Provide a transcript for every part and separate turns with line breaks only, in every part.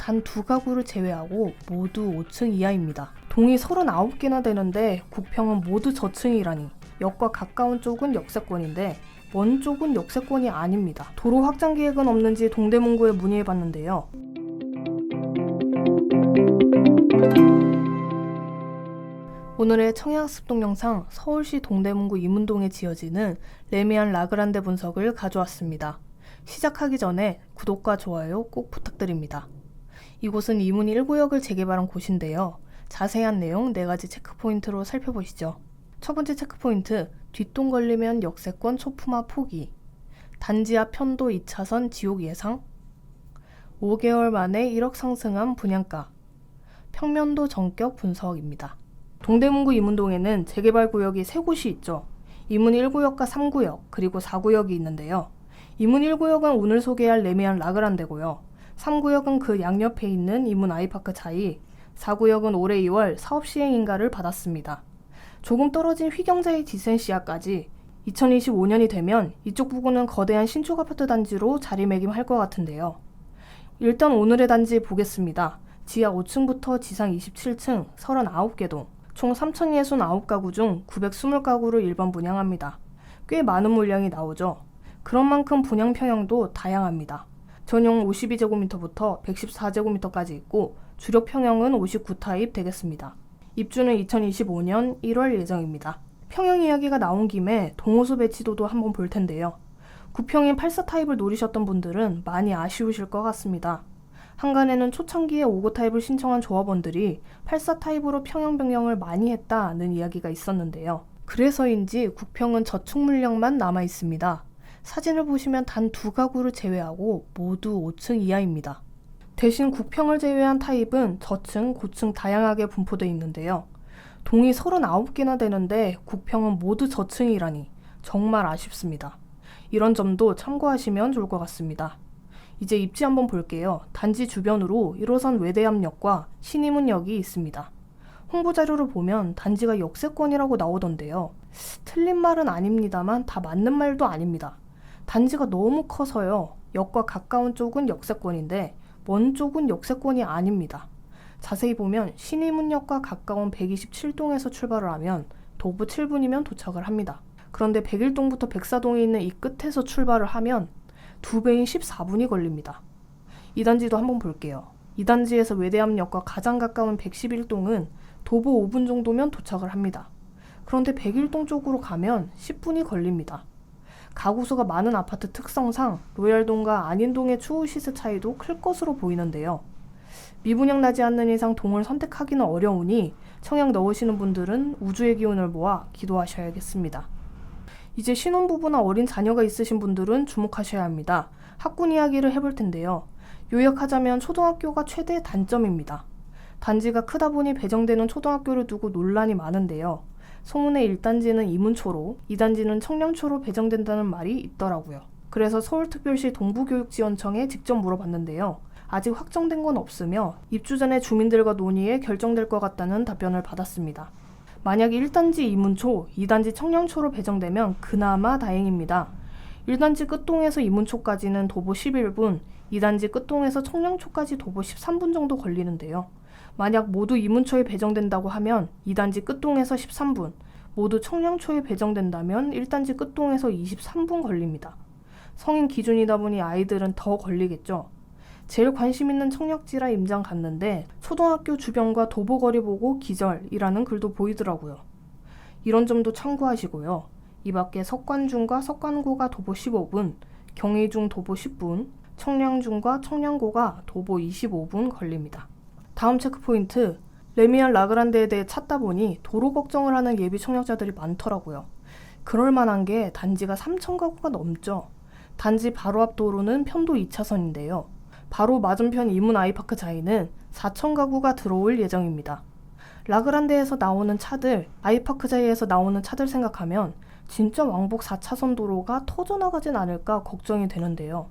단 2가구를 제외하고 모두 5층 이하입니다. 동이 39개나 되는데 국평은 모두 저층이라니. 역과 가까운 쪽은 역세권인데 먼 쪽은 역세권이 아닙니다. 도로 확장 계획은 없는지 동대문구에 문의해봤는데요. 오늘의 청약습동 영상, 서울시 동대문구 이문동에 지어지는 레미안 라그란데 분석을 가져왔습니다. 시작하기 전에 구독과 좋아요 꼭 부탁드립니다. 이곳은 이문 1구역을 재개발한 곳인데요. 자세한 내용 4가지 체크포인트로 살펴보시죠. 첫 번째 체크포인트, 뒷동 걸리면 역세권 초품화 포기. 단지 앞 편도 2차선 지옥 예상. 5개월 만에 1억 상승한 분양가. 평면도 전격 분석입니다. 동대문구 이문동에는 재개발 구역이 3곳이 있죠. 이문 1구역과 3구역, 그리고 4구역이 있는데요. 이문 1구역은 오늘 소개할 레미안 라그란데고요. 3구역은 그 양옆에 있는 이문 아이파크 자이, 4구역은 올해 2월 사업 시행 인가를 받았습니다. 조금 떨어진 휘경자의 디센시아까지 2025년이 되면 이쪽 부근은 거대한 신축 아파트 단지로 자리매김할 것 같은데요. 일단 오늘의 단지 보겠습니다. 지하 5층부터 지상 27층 39개 동, 총 3,069가구 중 920가구를 일반 분양합니다. 꽤 많은 물량이 나오죠. 그런 만큼 분양 평형도 다양합니다. 전용 52제곱미터부터 114제곱미터까지 있고 주력 평형은 59타입 되겠습니다. 입주는 2025년 1월 예정입니다. 평형 이야기가 나온 김에 동호수 배치도도 한번 볼 텐데요. 9평인 84타입을 노리셨던 분들은 많이 아쉬우실 것 같습니다. 한간에는 초창기에 59 타입을 신청한 조합원들이 84 타입으로 평형 변경을 많이 했다는 이야기가 있었는데요. 그래서인지 국평은 저축 물량만 남아 있습니다. 사진을 보시면 단 2가구를 제외하고 모두 5층 이하입니다. 대신 국평을 제외한 타입은 저층, 고층 다양하게 분포되어 있는데요. 동이 39개나 되는데 국평은 모두 저층이라니 정말 아쉽습니다. 이런 점도 참고하시면 좋을 것 같습니다. 이제 입지 한번 볼게요. 단지 주변으로 1호선 외대암역과 신이문역이 있습니다. 홍보자료를 보면 단지가 역세권이라고 나오던데요. 틀린 말은 아닙니다만 다 맞는 말도 아닙니다. 단지가 너무 커서요. 역과 가까운 쪽은 역세권인데 먼 쪽은 역세권이 아닙니다. 자세히 보면 신이문역과 가까운 127동에서 출발을 하면 도보 7분이면 도착을 합니다. 그런데 101동부터 104동에 있는 이 끝에서 출발을 하면 2배인 14분이 걸립니다. 이 단지도 한번 볼게요. 이 단지에서 외대암역과 가장 가까운 111동은 도보 5분 정도면 도착을 합니다. 그런데 101동 쪽으로 가면 10분이 걸립니다. 가구 수가 많은 아파트 특성상 로얄동과 안인동의 추후 시세 차이도 클 것으로 보이는데요. 미분양 나지 않는 이상 동을 선택하기는 어려우니 청약 넣으시는 분들은 우주의 기운을 모아 기도하셔야겠습니다. 이제 신혼부부나 어린 자녀가 있으신 분들은 주목하셔야 합니다. 학군 이야기를 해볼 텐데요. 요약하자면 초등학교가 최대 단점입니다. 단지가 크다 보니 배정되는 초등학교를 두고 논란이 많은데요. 소문의 1단지는 이문초로, 2단지는 청량초로 배정된다는 말이 있더라고요. 그래서 서울특별시 동부교육지원청에 직접 물어봤는데요. 아직 확정된 건 없으며 입주 전에 주민들과 논의해 결정될 것 같다는 답변을 받았습니다. 만약 1단지 이문초, 2단지 청량초로 배정되면 그나마 다행입니다. 1단지 끝동에서 이문초까지는 도보 11분, 2단지 끝동에서 청량초까지 도보 13분 정도 걸리는데요. 만약 모두 이문초에 배정된다고 하면 2단지 끝동에서 13분, 모두 청량초에 배정된다면 1단지 끝동에서 23분 걸립니다. 성인 기준이다 보니 아이들은 더 걸리겠죠. 제일 관심 있는 청약지라 임장 갔는데 초등학교 주변과 도보거리 보고 기절이라는 글도 보이더라고요. 이런 점도 참고하시고요. 이 밖에 석관중과 석관고가 도보 15분, 경희중 도보 10분, 청량중과 청량고가 도보 25분 걸립니다. 다음 체크포인트, 레미안 라그란데에 대해 찾다 보니 도로 걱정을 하는 예비 청약자들이 많더라고요. 그럴 만한 게 단지가 3,000가구가 넘죠. 단지 바로 앞 도로는 편도 2차선인데요. 바로 맞은편 이문 아이파크 자이는 4,000가구가 들어올 예정입니다. 라그란데에서 나오는 차들, 아이파크 자이에서 나오는 차들 생각하면 진짜 왕복 4차선 도로가 터져나가진 않을까 걱정이 되는데요.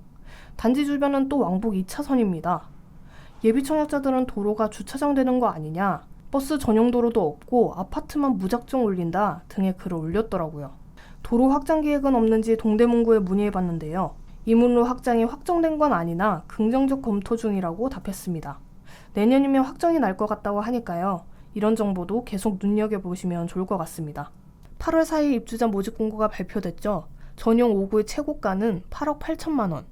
단지 주변은 또 왕복 2차선입니다. 예비 청약자들은 도로가 주차장 되는 거 아니냐, 버스 전용 도로도 없고 아파트만 무작정 올린다 등의 글을 올렸더라고요. 도로 확장 계획은 없는지 동대문구에 문의해봤는데요. 이문로 확장이 확정된 건 아니나 긍정적 검토 중이라고 답했습니다. 내년이면 확정이 날 것 같다고 하니까요. 이런 정보도 계속 눈여겨보시면 좋을 것 같습니다. 8월 4일 입주자 모집 공고가 발표됐죠. 전용 5구의 최고가는 8억 8천만 원,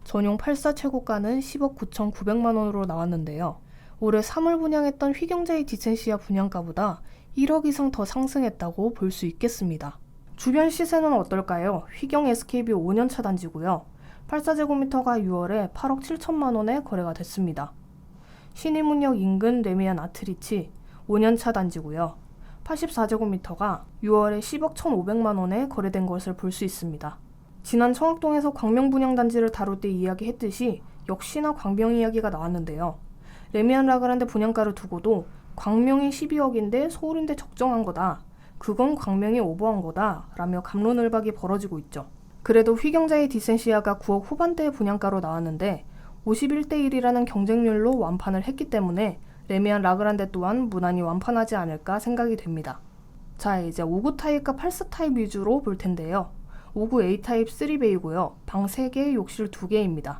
전용 84 최고가는 10억 9,900만 원으로 나왔는데요. 올해 3월 분양했던 휘경자의 디센시아 분양가보다 1억 이상 더 상승했다고 볼 수 있겠습니다. 주변 시세는 어떨까요? 휘경 SKB 5년차 단지고요. 84제곱미터가 6월에 8억 7천만 원에 거래가 됐습니다. 신일문역 인근 레미안 아트리치 5년차 단지고요. 84제곱미터가 6월에 10억 1,500만 원에 거래된 것을 볼 수 있습니다. 지난 청학동에서 광명 분양단지를 다룰 때 이야기했듯이 역시나 광명 이야기가 나왔는데요. 레미안 라그란데 분양가를 두고도 광명이 12억인데 서울인데 적정한 거다. 그건 광명이 오버한 거다. 라며 갑론을박이 벌어지고 있죠. 그래도 휘경자의 디센시아가 9억 후반대의 분양가로 나왔는데 51대1이라는 경쟁률로 완판을 했기 때문에 레미안 라그란데 또한 무난히 완판하지 않을까 생각이 됩니다. 자, 이제 5구 타입과 84 타입 위주로 볼 텐데요. 5구 A 타입 3베이고요. 방 3개, 욕실 2개입니다.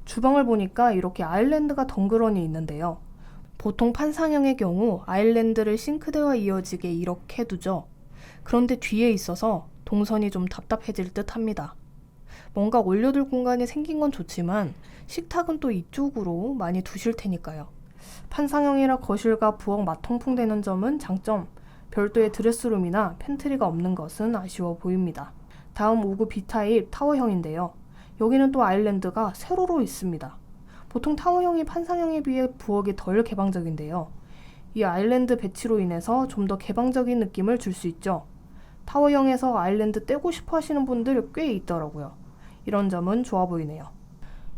주방을 보니까 이렇게 아일랜드가 덩그러니 있는데요. 보통 판상형의 경우 아일랜드를 싱크대와 이어지게 이렇게 두죠. 그런데 뒤에 있어서 동선이 좀 답답해질 듯 합니다. 뭔가 올려둘 공간이 생긴 건 좋지만 식탁은 또 이쪽으로 많이 두실 테니까요. 판상형이라 거실과 부엌 맞통풍 되는 점은 장점, 별도의 드레스룸이나 팬트리가 없는 것은 아쉬워 보입니다. 다음 5구 B타입 타워형인데요. 여기는 또 아일랜드가 세로로 있습니다. 보통 타워형이 판상형에 비해 부엌이 덜 개방적인데요. 이 아일랜드 배치로 인해서 좀 더 개방적인 느낌을 줄 수 있죠. 타워형에서 아일랜드 떼고 싶어 하시는 분들 꽤 있더라고요. 이런 점은 좋아 보이네요.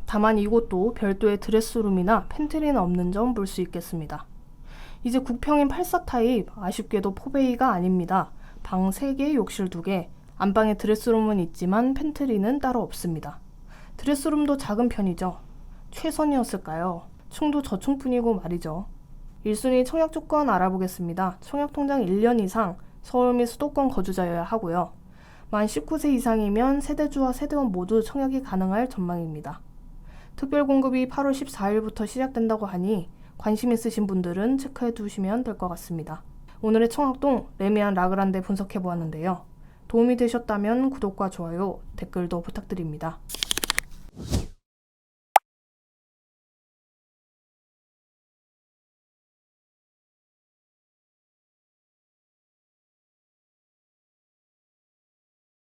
다만 이곳도 별도의 드레스룸이나 팬트리는 없는 점 볼 수 있겠습니다. 이제 국평인 84 타입, 아쉽게도 포베이가 아닙니다. 방 3개, 욕실 2개, 안방에 드레스룸은 있지만 팬트리는 따로 없습니다. 드레스룸도 작은 편이죠. 최선이었을까요? 층도 저층뿐이고 말이죠. 1순위 청약 조건 알아보겠습니다. 청약 통장 1년 이상 서울 및 수도권 거주자여야 하고요. 만 19세 이상이면 세대주와 세대원 모두 청약이 가능할 전망입니다. 특별 공급이 8월 14일부터 시작된다고 하니 관심 있으신 분들은 체크해 두시면 될 것 같습니다. 오늘의 청학동 레미안 라그란데 분석해 보았는데요. 도움이 되셨다면 구독과 좋아요, 댓글도 부탁드립니다.